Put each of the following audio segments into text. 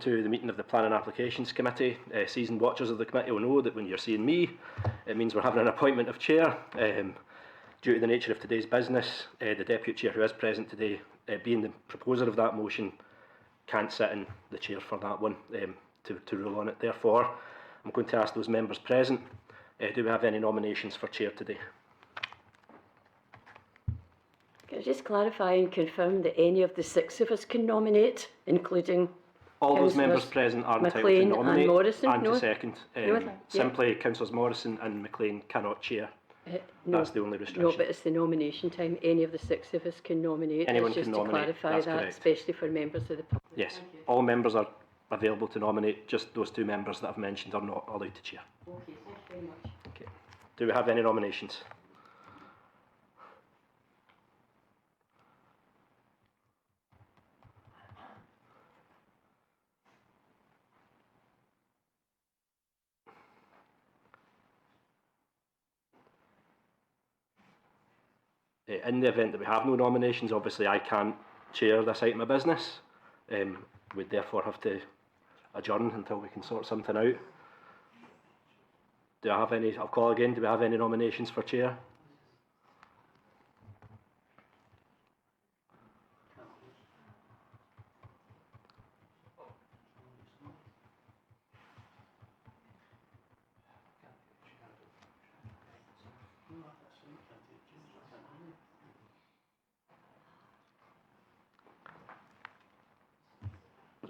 to the meeting of the Planning Applications Committee. Seasoned watchers of the committee will know that when you're seeing me, it means we're having an appointment of chair. Due to the nature of today's business, the deputy chair who is present today, being the proposer of that motion, can't sit in the chair for that one to rule on it. Therefore, I'm going to ask those members present, do we have any nominations for chair today? Can I just clarify and confirm that any of the six of us can nominate, including all those members present are entitled to nominate and to second. Simply, Councillors Morrison and McLean cannot chair. No, that's the only restriction. No, but it's the nomination time. Any of the six of us can nominate. Anyone just can to nominate. clarify That's that, correct. especially for members of the public. Yes, all members are available to nominate. Just those two members that I've mentioned are not allowed to chair. Okay, thank you very much. Okay. Do we have any nominations? In the event that we have no nominations, obviously I can't chair this item of business. We'd therefore have to adjourn until we can sort something out. Do I have any, I'll call again, do we have any nominations for chair?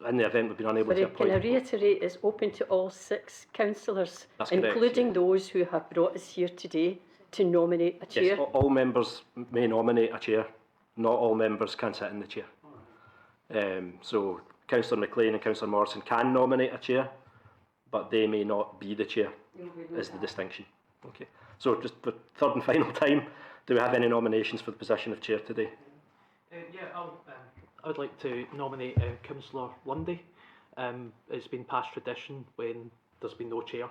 In the event we've been unable to appoint... Can I reiterate, it's open to all six councillors, including those who have brought us here today, to nominate a chair? Yes, all members may nominate a chair. Not all members can sit in the chair. So Councillor McLean and Councillor Morrison can nominate a chair, but they may not be the chair, is the distinction. Okay. So just for third and final time, do we have any nominations for the position of chair today? I would like to nominate Councillor Lundy. It's been past tradition when there's been no chair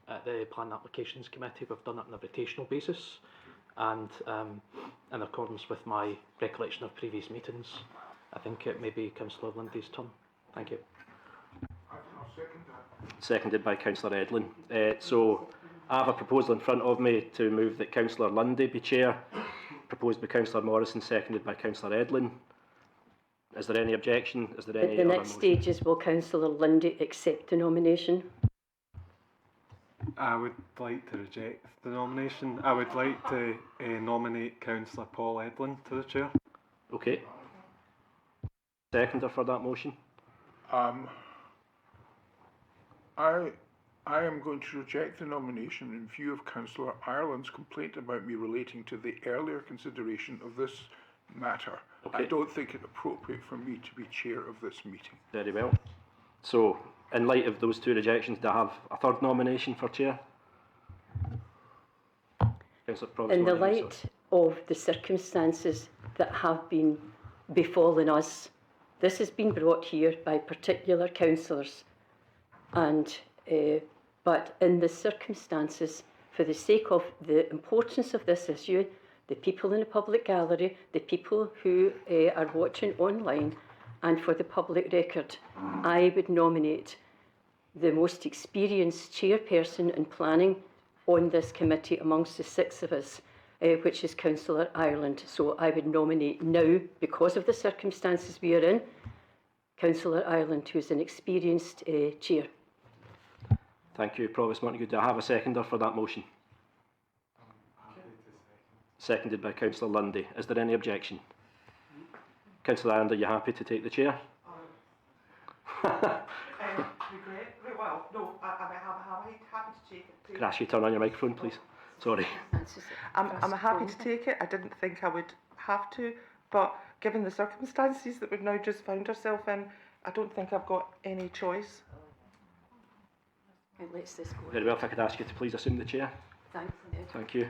at the Planning Applications Committee. We've done it on a rotational basis, and in accordance with my recollection of previous meetings, I think it may be Councillor Lundy's turn. Thank you. I'll second that. Seconded by Councillor Edlin. So I have a proposal in front of me to move that Councillor Lundy be chair, proposed by Councillor Morrison, seconded by Councillor Edlin. Is there any objection? Is there any? The next stage is, will Councillor Lundy accept the nomination? I would like to reject the nomination. I would like to nominate Councillor Paul Edlin to the chair. Okay. Seconder for that motion? I am going to reject the nomination in view of Councillor Ireland's complaint about me relating to the earlier consideration of this matter. Okay. I don't think it appropriate for me to be chair of this meeting. Very well. So, in light of those two rejections, do I have a third nomination for chair? In the light of the circumstances that have been befallen us, this has been brought here by particular councillors, and but in the circumstances, for the sake of the importance of this issue, the people in the public gallery, the people who are watching online, and for the public record, I would nominate the most experienced chairperson in planning on this committee amongst the six of us, which is Councillor Ireland. So I would nominate now, because of the circumstances we are in, Councillor Ireland, who is an experienced chair. Thank you, Provost Montague. Do I have a seconder for that motion? Seconded by Councillor Lundy. Is there any objection? Councillor Ireland, are you happy to take the chair? Well, no, I'm happy to take it. Could I ask you to turn on your microphone, please? Sorry. I'm happy to take it. I didn't think I would have to, but given the circumstances that we've now just found ourselves in, I don't think I've got any choice. It lets this go. Very well, if I could ask you to please assume the chair. Thanks. Thank you.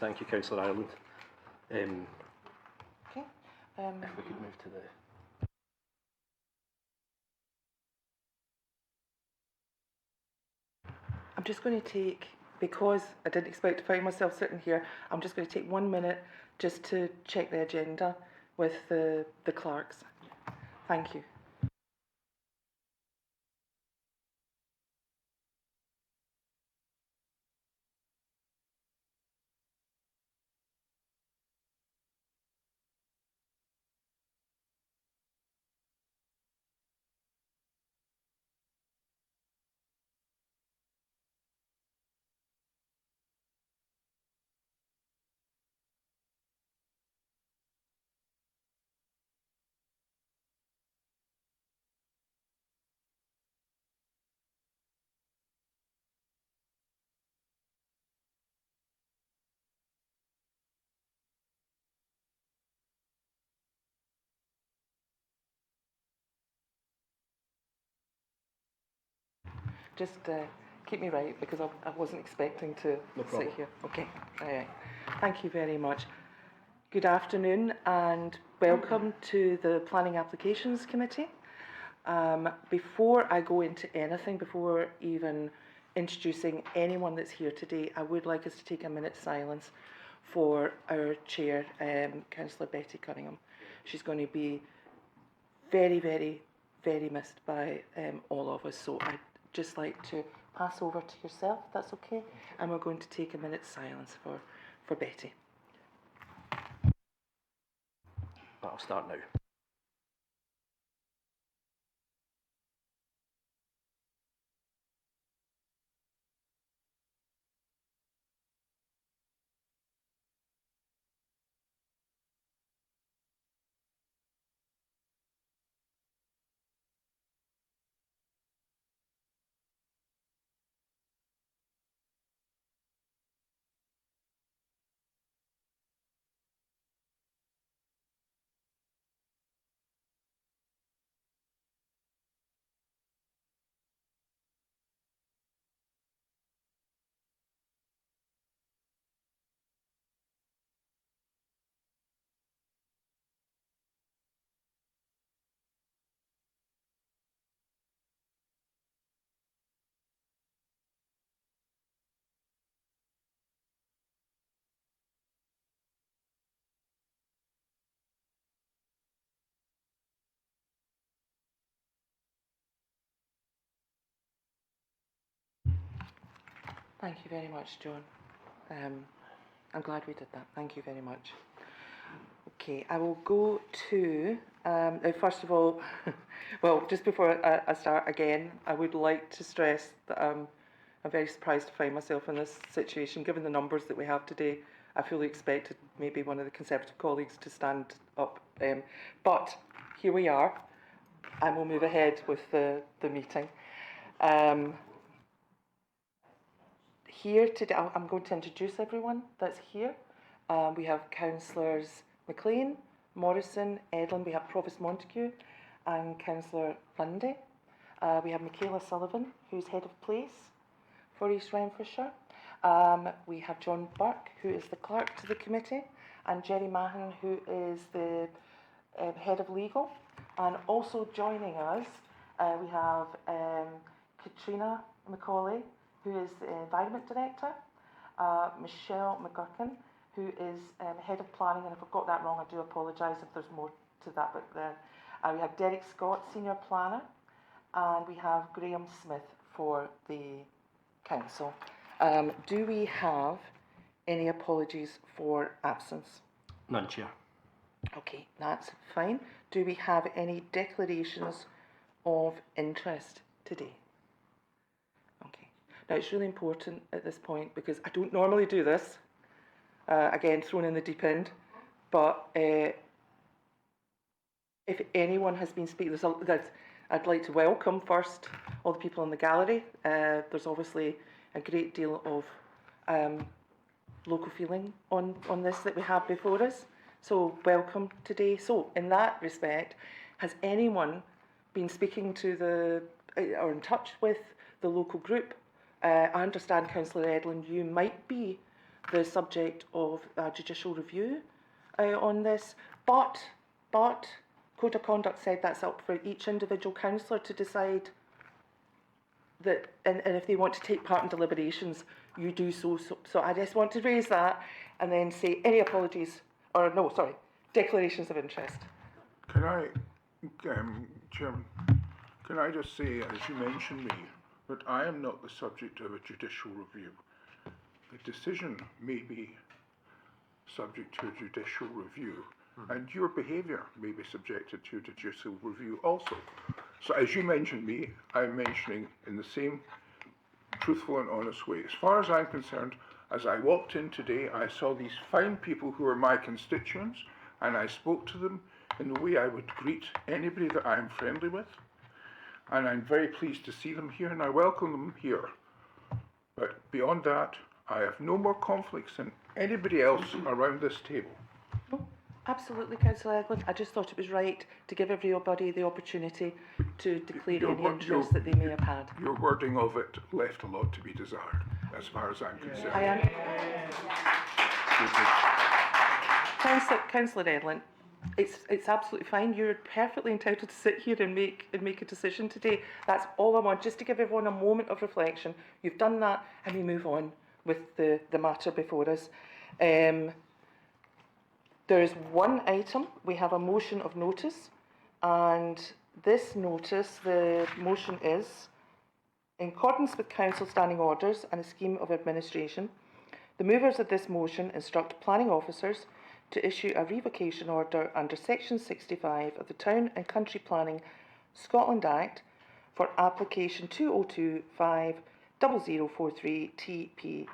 Thank you, Councillor Ireland. Okay. If we could move to the... I'm just going to take, because I didn't expect to find myself sitting here, I'm just going to take 1 minute just to check the agenda with the clerks. Thank you. Just keep me right, because I wasn't expecting to sit here. Okay, right. Thank you very much. Good afternoon and welcome to the Planning Applications Committee. Before I go into anything, before even introducing anyone that's here today, I would like us to take a minute's silence for our chair, Councillor Betty Cunningham. She's going to be very, very, very missed by all of us. So I'd just like to pass over to yourself, if that's okay, and we're going to take a minute's silence for Betty. I'll start now. Thank you very much, John. I'm glad we did that. Thank you very much. Okay, I will go to, first of all, well, just before I start again, I would like to stress that I'm very surprised to find myself in this situation. Given the numbers that we have today, I fully expected maybe one of the Conservative colleagues to stand up. But here we are, and we'll move ahead with the meeting. Here today, I'm going to introduce everyone that's here. We have Councillors McLean, Morrison, Edlin, we have Provost Montague and Councillor Lundy. We have Michaela Sullivan, who's Head of Place for East Renfrewshire. We have John Burke, who is the Clerk to the committee, and Jerry Mahon, who is the Head of Legal. And also joining us, we have Katrina McCauley, who is the Environment Director, Michelle McGurkin, who is Head of Planning, and if I've got that wrong, I do apologise if there's more to that, but then we have Derek Scott, Senior Planner, and we have Graham Smith for the Council. Do we have any apologies for absence? None, Chair. Okay, that's fine. Do we have any declarations of interest today? Okay. Now, it's really important at this point because I don't normally do this. Again, thrown in the deep end. But if anyone has been speaking, I'd like to welcome first all the people in the gallery. There's obviously a great deal of local feeling on this that we have before us. So welcome today. So in that respect, has anyone been speaking to or in touch with the local group? I understand, Councillor Edlin, you might be the subject of judicial review on this, but Code of Conduct said that's up for each individual councillor to decide that, and if they want to take part in deliberations, you do so. So I just want to raise that and then say any apologies, or no, sorry, declarations of interest. Can I, Chairman, can I just say, as you mentioned me, that I am not the subject of a judicial review. The decision may be subject to a judicial review, and your behaviour may be subjected to a judicial review also. So as you mentioned me, I'm mentioning in the same truthful and honest way. As far as I'm concerned, as I walked in today, I saw these fine people who are my constituents, and I spoke to them in the way I would greet anybody that I'm friendly with. And I'm very pleased to see them here, and I welcome them here. But beyond that, I have no more conflicts than anybody else around this table. Absolutely, Councillor Eglin. I just thought it was right to give everybody the opportunity to declare any interest that they may have had. Your wording of it left a lot to be desired, as far as I'm concerned. I am. Councillor Edlin, it's absolutely fine. You're perfectly entitled to sit here and make a decision today. That's all I want, just to give everyone a moment of reflection. You've done that, and we move on with the matter before us. There is one item. We have a motion of notice, and this notice, the motion is, in accordance with Council standing orders and a scheme of administration, the movers of this motion instruct planning officers to issue a revocation order under Section 65 of the Town and Country Planning Scotland Act for application 2025-0043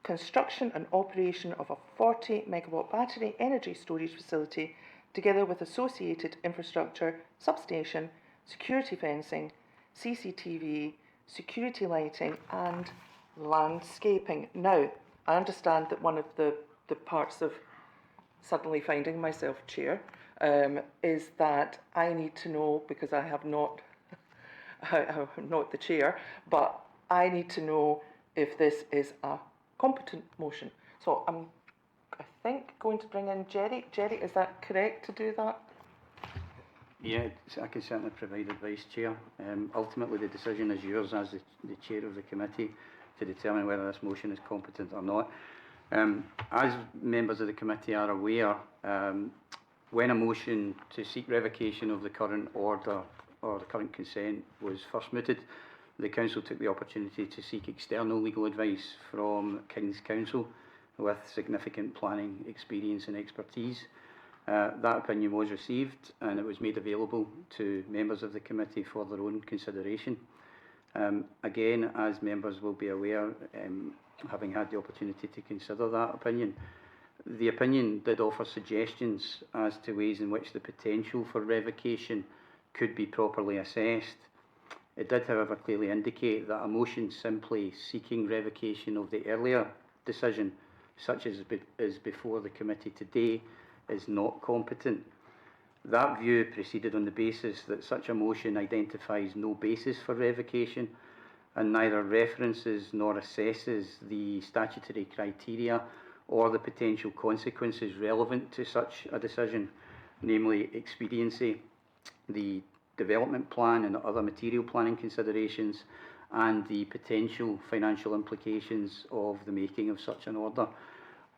construction and operation of a 40 megawatt battery energy storage facility, together with associated infrastructure, substation, security fencing, CCTV, security lighting and landscaping. Now, I understand that one of the parts of suddenly finding myself chair is that I need to know, because I have not, I'm not the chair, but I need to know if this is a competent motion. So I'm, I think, going to bring in Jerry. Jerry, is that correct to do that? Yeah, I can certainly provide advice, Chair. Ultimately, the decision is yours as the Chair of the committee to determine whether this motion is competent or not. As members of the committee are aware, when a motion to seek revocation of the current order or the current consent was first mooted, the Council took the opportunity to seek external legal advice from King's Counsel with significant planning experience and expertise. That opinion was received and it was made available to members of the committee for their own consideration. Again, as members will be aware, having had the opportunity to consider that opinion, the opinion did offer suggestions as to ways in which the potential for revocation could be properly assessed. It did, however, clearly indicate that a motion simply seeking revocation of the earlier decision, such as is before the committee today, is not competent. That view proceeded on the basis that such a motion identifies no basis for revocation and neither references nor assesses the statutory criteria or the potential consequences relevant to such a decision, namely expediency, the development plan and other material planning considerations, and the potential financial implications of the making of such an order,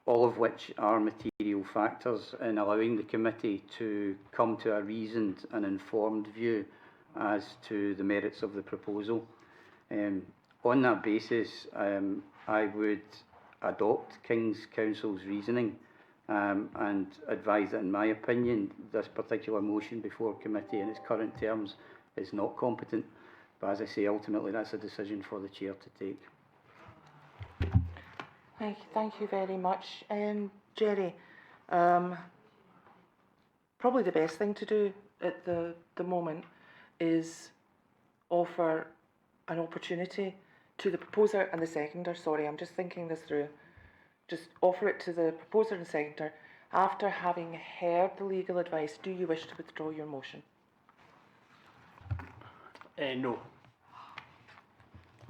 all of which are material factors in allowing the committee to come to a reasoned and informed view as to the merits of the proposal. On that basis, I would adopt King's Counsel's reasoning and advise that, in my opinion, this particular motion before committee in its current terms is not competent. But as I say, ultimately that's a decision for the Chair to take. Thank you very much. Jerry, probably the best thing to do at the moment is offer an opportunity to the proposer and the seconder. Sorry, I'm just thinking this through. Just offer it to the proposer and seconder. After having heard the legal advice, do you wish to withdraw your motion? No.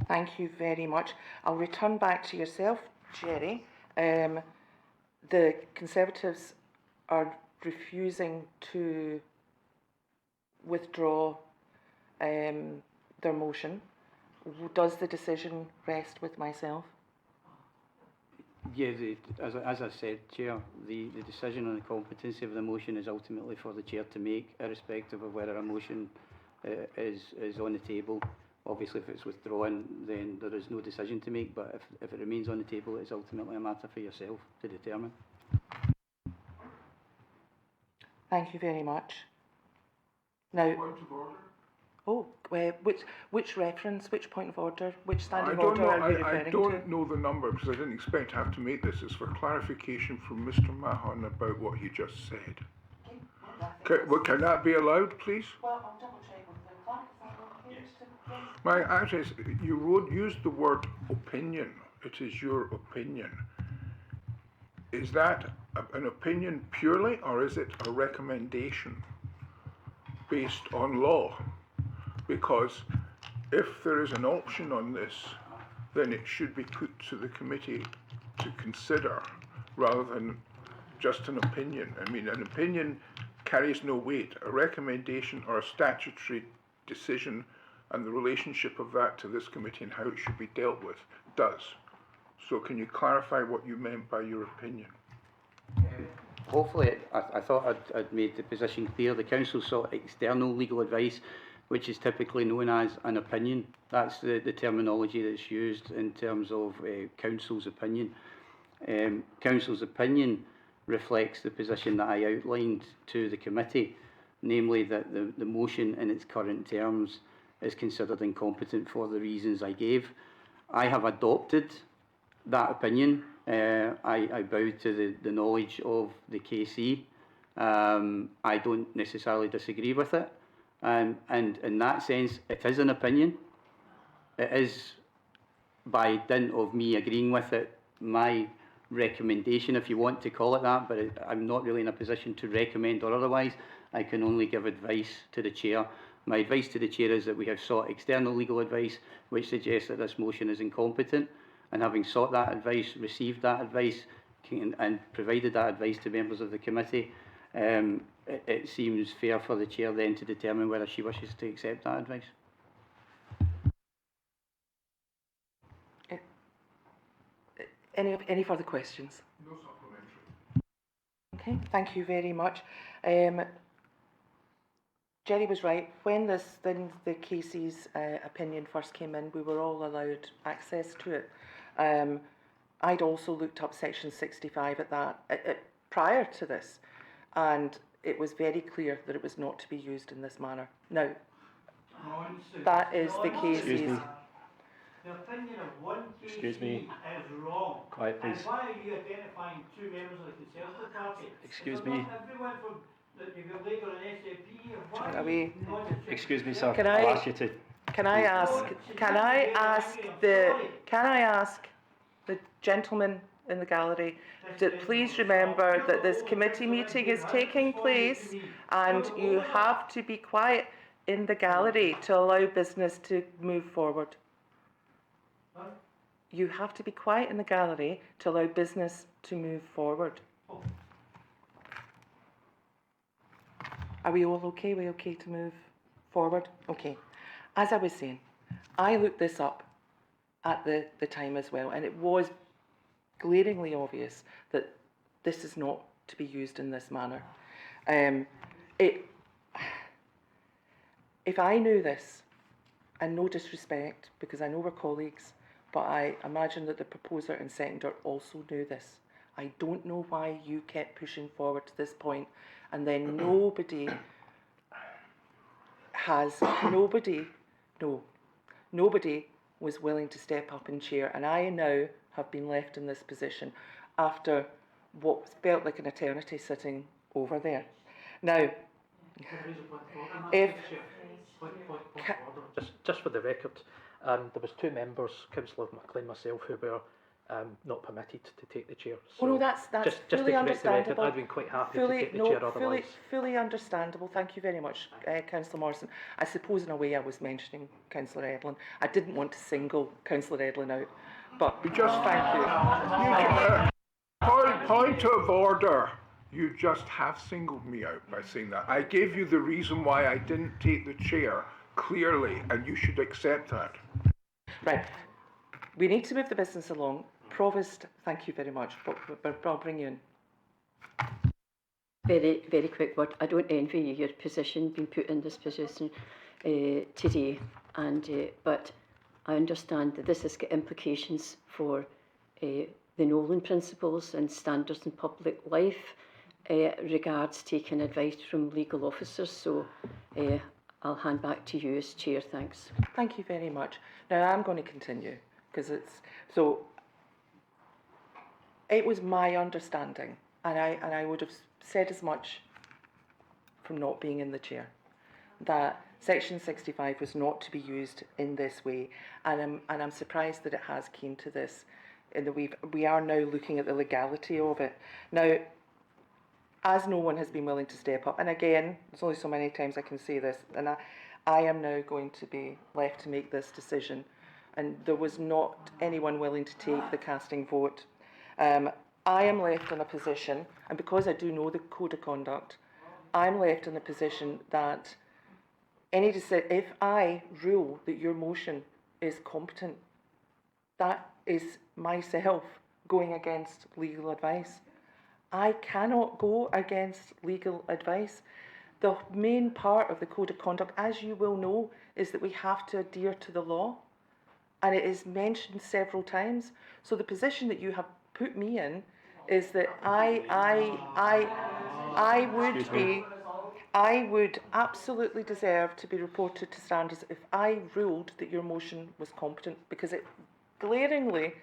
Thank you very much. I'll return back to yourself, Jerry, The Conservatives are refusing to withdraw their motion. Does the decision rest with myself? Yeah, as I said, Chair, the decision on the competency of the motion is ultimately for the Chair to make, irrespective of whether a motion is on the table. Obviously, if it's withdrawn, then there is no decision to make, but if it remains on the table, it's ultimately a matter for yourself to determine. Thank you very much. Now, Point of order? oh, which reference, which point of order, which standing I don't order know. are you I referring don't to? know the number because I didn't expect to have to make this. It's for clarification from Mr. Mahon about what he just said. Can that be allowed, please? Well, I'll double check with the clerk. Is that okay? Yes. My access, you used the word opinion. It is your opinion. Is that an opinion purely, or is it a recommendation based on law? Because if there is an option on this, then it should be put to the committee to consider rather than just an opinion. I mean, an opinion carries no weight. A recommendation or a statutory decision and the relationship of that to this committee and how it should be dealt with does. So can you clarify what you meant by your opinion? Hopefully, I thought I'd made the position clear. The council sought external legal advice, which is typically known as an opinion. That's the terminology that's used in terms of council's opinion. Council's opinion reflects the position that I outlined to the committee, namely that the motion in its current terms is considered incompetent for the reasons I gave. I have adopted that opinion. I bow to the knowledge of the KC. I don't necessarily disagree with it. And in that sense, it is an opinion. It is, by dint of me agreeing with it, my recommendation, if you want to call it that, but I'm not really in a position to recommend or otherwise. I can only give advice to the Chair. My advice to the Chair is that we have sought external legal advice which suggests that this motion is incompetent, and having sought that advice, received that advice and provided that advice to members of the committee, it seems fair for the Chair then to determine whether she wishes to accept that advice. Any further questions? No supplementary. Okay, thank you very much. Jerry was right. When the KC's opinion first came in, we were all allowed access to it. I'd also looked up section 65 at that prior to this, and it was very clear that it was not to be used in this manner. Now, that is the KC's. The opinion of one Excuse KC me. is wrong. Quiet, please. And why are you identifying two members of the Conservative Party? Excuse It's me. not everyone from you've got Labour and SNP. Why Are we- Excuse me, sir. Can I'll I- ask you to. Can I ask the gentleman in the gallery to please remember that this committee meeting is taking place, and you have to be quiet in the gallery to allow business to move forward. You have to be quiet in the gallery to allow business to move forward. Are we all okay? Are we okay to move forward? Okay. As I was saying, I looked this up at the time as well, and it was glaringly obvious that this is not to be used in this manner. If I knew this, and no disrespect, because I know we're colleagues, but I imagine that the proposer and seconder also knew this. I don't know why you kept pushing forward to this point, and then nobody was willing to step up and chair, and I now have been left in this position after what felt like an eternity sitting over there. Now, if Just for the record, there was two members, Councillor McLean, myself, who were not permitted to take the chair. So oh no, that's just fully to correct the record, understandable. I'd been quite happy to take the chair otherwise. Fully understandable. Thank you very much, Councillor Morrison. I suppose in a way I was mentioning Councillor Edlin. I didn't want to single Councillor Edlin out, but Just thank you. Point of order. You just have singled me out by saying that. I gave you the reason why I didn't take the chair clearly, and you should accept that. Right. We need to move the business along. Provost, thank you very much. But I'll bring you in. Very, very quick word. I don't envy you, your position, being put in this position today, but I understand that this has got implications for the Nolan principles and standards in public life regards taking advice from legal officers. So I'll hand back to you as chair. Thanks. Thank you very much. Now I'm going to continue because so. It was my understanding, and I would have said as much from not being in the chair, that Section 65 was not to be used in this way, and I'm surprised that it has came to this, in that we are now looking at the legality of it. Now, as no one has been willing to step up, and again, there's only so many times I can say this, and I am now going to be left to make this decision, and there was not anyone willing to take the casting vote. I am left in a position, and because I do know the code of conduct, I'm left in a position that if I rule that your motion is competent, that is myself going against legal advice. I cannot go against legal advice. The main part of the code of conduct, as you will know, is that we have to adhere to the law, and it is mentioned several times. So the position that you have put me in is that I would absolutely deserve to be reported to standards if I ruled that your motion was competent, because it glaringly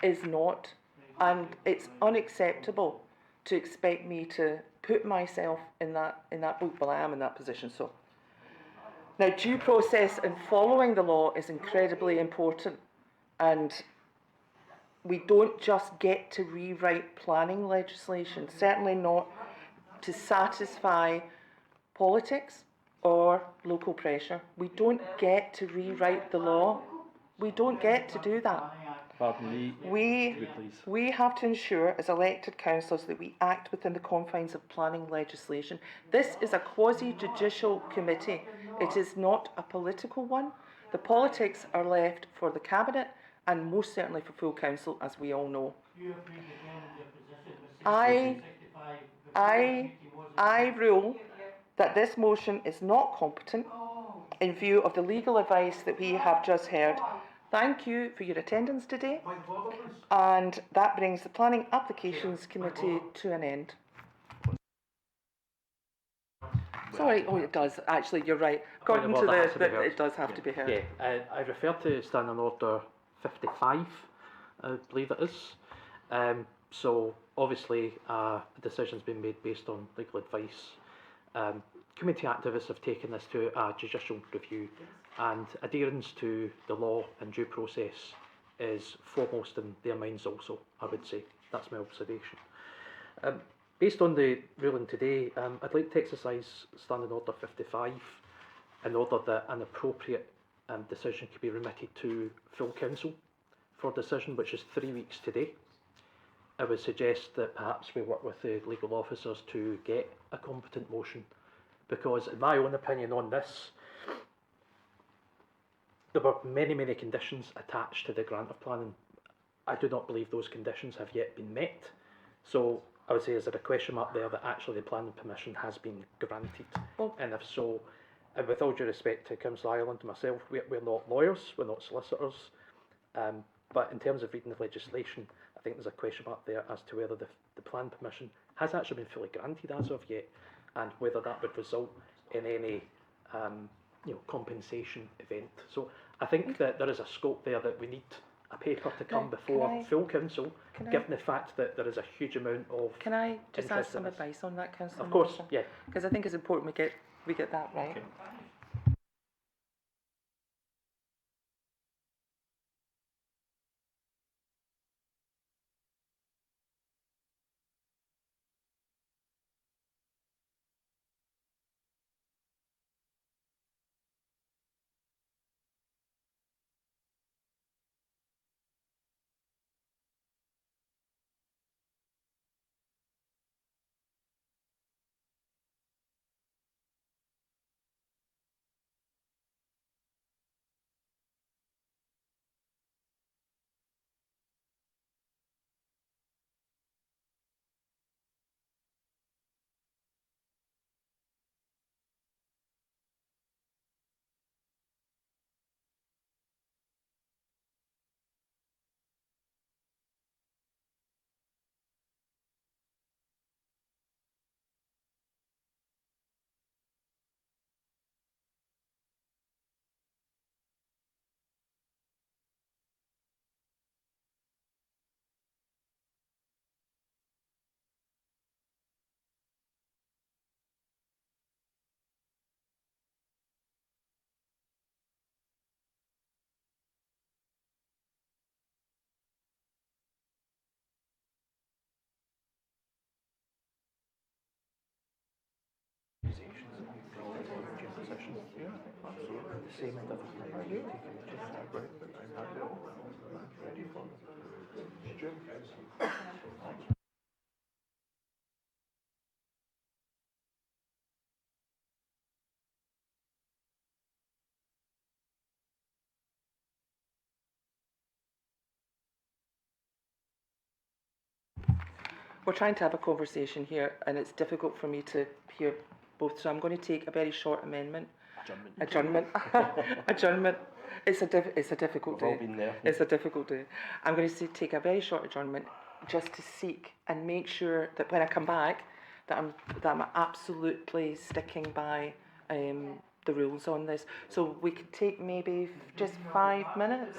is not, and it's unacceptable to expect me to put myself in that book. Well, I am in that position. So now, due process and following the law is incredibly important, and we don't just get to rewrite planning legislation, certainly not to satisfy politics or local pressure. We don't get to rewrite the law. We don't get to do that. We have to ensure, as elected councillors, that we act within the confines of planning legislation. This is a quasi-judicial committee. It is not a political one. The politics are left for the Cabinet, and most certainly for full council, as we all know. I rule that this motion is not competent in view of the legal advice that we have just heard. Thank you for your attendance today, and that brings the Planning Applications Committee to an end. Sorry, oh it does, actually, you're right. According to it does have to be heard. Yeah, I refer to Standing Order 55, I believe it is. So obviously a decision's been made based on legal advice. Committee activists have taken this to a judicial review, and adherence to the law and due process is foremost in their minds also, I would say. That's my observation. Based on the ruling today, I'd like to exercise Standing Order 55 in order that an appropriate decision could be remitted to full council for decision, which is 3 weeks today. I would suggest that perhaps we work with the legal officers to get a competent motion, because in my own opinion on this, there were many, many conditions attached to the grant of planning. I do not believe those conditions have yet been met. So I would say, is there a question mark there that actually the planning permission has been granted? And if so, and with all due respect to Councillor Ireland and myself, we're not lawyers, we're not solicitors, but in terms of reading the legislation, I think there's a question mark there as to whether the plan permission has actually been fully granted as of yet, and whether that would result in any compensation event. So I think that there is a scope there that we need a paper to come before full council, given the fact that there is a huge amount of. Can I just ask some advice on that, Councillor? Of course, yeah. Because I think it's important we get that right. Okay. Same stuff. I do. Right, but I'm not ill. I'm ready for it. Jim. We're trying to have a conversation here, and it's difficult for me to hear both. So I'm going to take a very short amendment. Adjournment. Adjournment. It's a difficult We've day. all been there. It's a difficult day. I'm going to take a very short adjournment just to seek and make sure that when I come back, that I'm absolutely sticking by the rules on this. So we could take maybe just 5 minutes.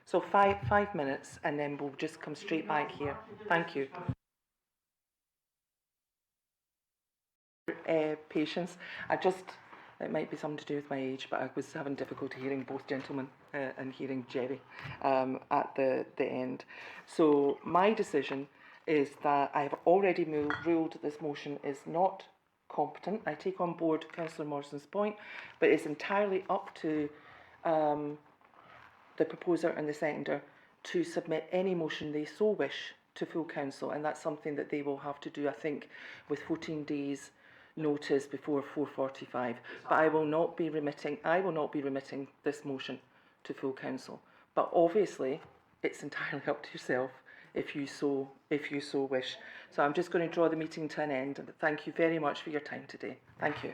So 5 minutes, and then we'll just come straight back here. Thank you. Patience. It might be something to do with my age, but I was having difficulty hearing both gentlemen and hearing Jerry at the end. So my decision is that I have already ruled this motion is not competent. I take on board Councillor Morrison's point, but it's entirely up to the proposer and the seconder to submit any motion they so wish to full council, and that's something that they will have to do, I think, with 14 days notice before 4:45. But I will not be remitting this motion to full council. But obviously, it's entirely up to yourself if you so wish. So I'm just going to draw the meeting to an end, and thank you very much for your time today. Thank you.